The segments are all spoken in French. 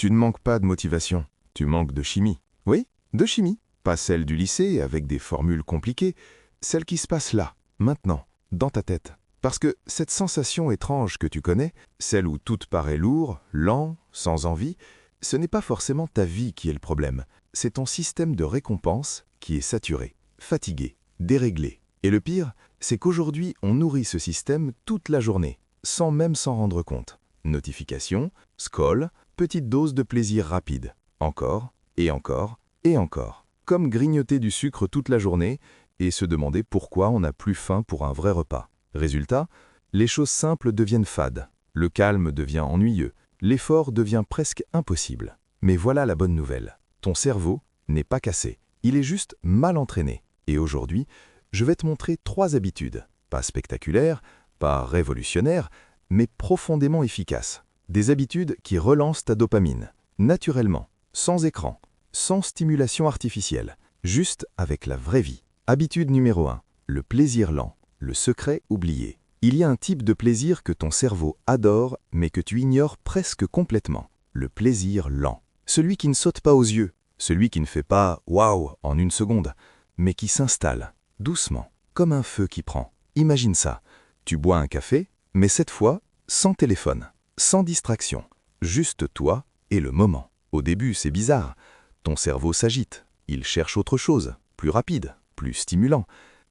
Tu ne manques pas de motivation, tu manques de chimie. Oui, de chimie. Pas celle du lycée avec des formules compliquées, celle qui se passe là, maintenant, dans ta tête. Parce que cette sensation étrange que tu connais, celle où tout te paraît lourd, lent, sans envie, ce n'est pas forcément ta vie qui est le problème. C'est ton système de récompense qui est saturé, fatigué, déréglé. Et le pire, c'est qu'aujourd'hui, on nourrit ce système toute la journée, sans même s'en rendre compte. Notifications, scroll, petite dose de plaisir rapide. Encore, et encore, et encore. Comme grignoter du sucre toute la journée et se demander pourquoi on n'a plus faim pour un vrai repas. Résultat, les choses simples deviennent fades, le calme devient ennuyeux, l'effort devient presque impossible. Mais voilà la bonne nouvelle, ton cerveau n'est pas cassé, il est juste mal entraîné. Et aujourd'hui, je vais te montrer 3 habitudes, pas spectaculaires, pas révolutionnaires, mais profondément efficaces. Des habitudes qui relancent ta dopamine, naturellement, sans écran, sans stimulation artificielle, juste avec la vraie vie. Habitude numéro 1, le plaisir lent, le secret oublié. Il y a un type de plaisir que ton cerveau adore, mais que tu ignores presque complètement. Le plaisir lent. Celui qui ne saute pas aux yeux, celui qui ne fait pas « waouh » en une seconde, mais qui s'installe, doucement, comme un feu qui prend. Imagine ça, tu bois un café, mais cette fois, sans téléphone, sans distraction, juste toi et le moment. Au début, c'est bizarre. Ton cerveau s'agite, il cherche autre chose, plus rapide, plus stimulant.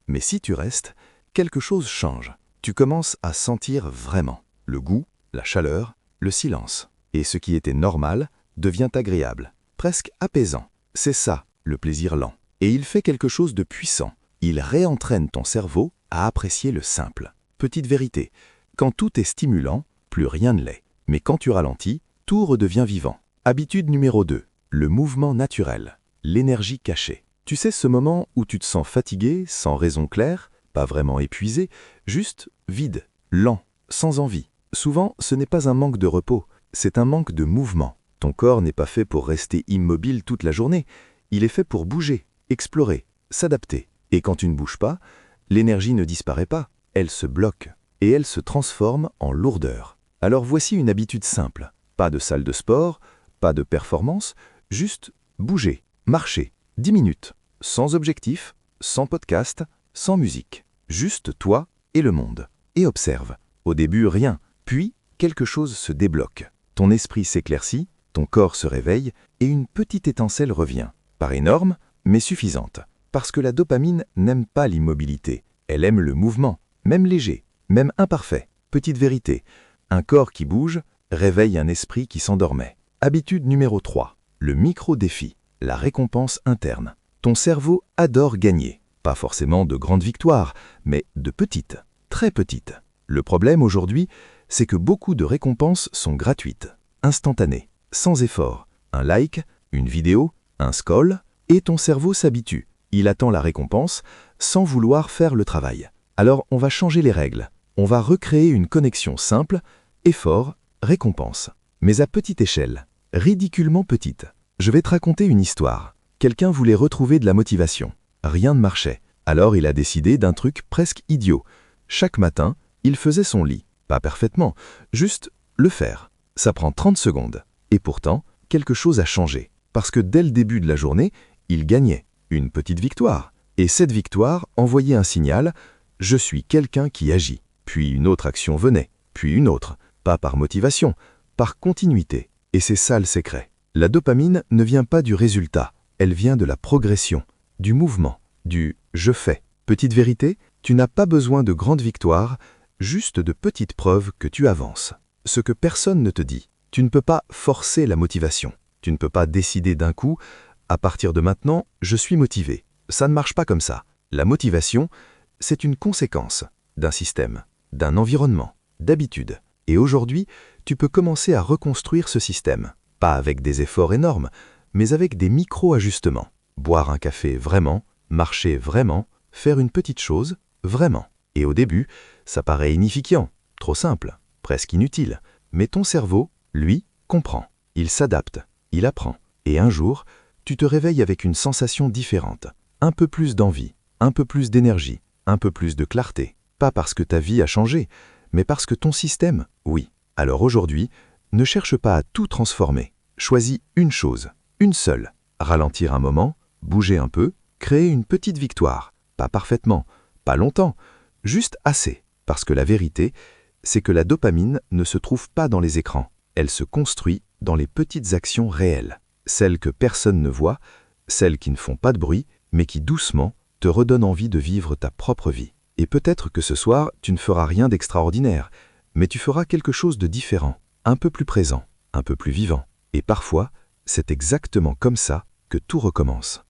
Mais si tu restes, quelque chose change. Tu commences à sentir vraiment le goût, la chaleur, le silence. Et ce qui était normal devient agréable, presque apaisant. C'est ça, le plaisir lent. Et il fait quelque chose de puissant. Il réentraîne ton cerveau à apprécier le simple. Petite vérité, quand tout est stimulant, plus rien ne l'est. Mais quand tu ralentis, tout redevient vivant. Habitude numéro 2, le mouvement naturel, l'énergie cachée. Tu sais ce moment où tu te sens fatigué, sans raison claire, pas vraiment épuisé, juste vide, lent, sans envie. Souvent, ce n'est pas un manque de repos, c'est un manque de mouvement. Ton corps n'est pas fait pour rester immobile toute la journée, il est fait pour bouger, explorer, s'adapter. Et quand tu ne bouges pas, l'énergie ne disparaît pas, elle se bloque et elle se transforme en lourdeur. Alors voici une habitude simple, pas de salle de sport, pas de performance, juste bouger, marcher, 10 minutes, sans objectif, sans podcast, sans musique. Juste toi et le monde. Et observe. Au début, rien. Puis, quelque chose se débloque. Ton esprit s'éclaircit, ton corps se réveille et une petite étincelle revient. Pas énorme, mais suffisante. Parce que la dopamine n'aime pas l'immobilité. Elle aime le mouvement, même léger, même imparfait. Petite vérité, un corps qui bouge réveille un esprit qui s'endormait. Habitude numéro 3, le micro-défi, la récompense interne. Ton cerveau adore gagner. Pas forcément de grandes victoires, mais de petites, très petites. Le problème aujourd'hui, c'est que beaucoup de récompenses sont gratuites, instantanées, sans effort. Un like, une vidéo, un scroll, et ton cerveau s'habitue. Il attend la récompense sans vouloir faire le travail. Alors on va changer les règles. On va recréer une connexion simple, effort, récompense. Mais à petite échelle, ridiculement petite. Je vais te raconter une histoire. Quelqu'un voulait retrouver de la motivation. Rien ne marchait. Alors il a décidé d'un truc presque idiot. Chaque matin, il faisait son lit. Pas parfaitement, juste le faire. Ça prend 30 secondes. Et pourtant, quelque chose a changé. Parce que dès le début de la journée, il gagnait. Une petite victoire. Et cette victoire envoyait un signal « Je suis quelqu'un qui agit ». Puis une autre action venait. Puis une autre. Pas par motivation, par continuité. Et c'est ça le secret. La dopamine ne vient pas du résultat. Elle vient de la progression, du mouvement, du « je fais ». Petite vérité, tu n'as pas besoin de grandes victoires, juste de petites preuves que tu avances. Ce que personne ne te dit. Tu ne peux pas forcer la motivation. Tu ne peux pas décider d'un coup « à partir de maintenant, je suis motivé ». Ça ne marche pas comme ça. La motivation, c'est une conséquence d'un système, d'un environnement, d'habitude. Et aujourd'hui, tu peux commencer à reconstruire ce système. Pas avec des efforts énormes, mais avec des micro-ajustements. Boire un café vraiment, marcher vraiment, faire une petite chose vraiment. Et au début, ça paraît inefficient, trop simple, presque inutile. Mais ton cerveau, lui, comprend. Il s'adapte, il apprend. Et un jour, tu te réveilles avec une sensation différente. Un peu plus d'envie, un peu plus d'énergie, un peu plus de clarté. Pas parce que ta vie a changé, mais parce que ton système, oui. Alors aujourd'hui, ne cherche pas à tout transformer. Choisis une chose, une seule. Ralentir un moment, bouger un peu, créer une petite victoire. Pas parfaitement, pas longtemps, juste assez. Parce que la vérité, c'est que la dopamine ne se trouve pas dans les écrans. Elle se construit dans les petites actions réelles. Celles que personne ne voit, celles qui ne font pas de bruit, mais qui doucement te redonnent envie de vivre ta propre vie. Et peut-être que ce soir, tu ne feras rien d'extraordinaire, mais tu feras quelque chose de différent, un peu plus présent, un peu plus vivant. Et parfois, c'est exactement comme ça que tout recommence.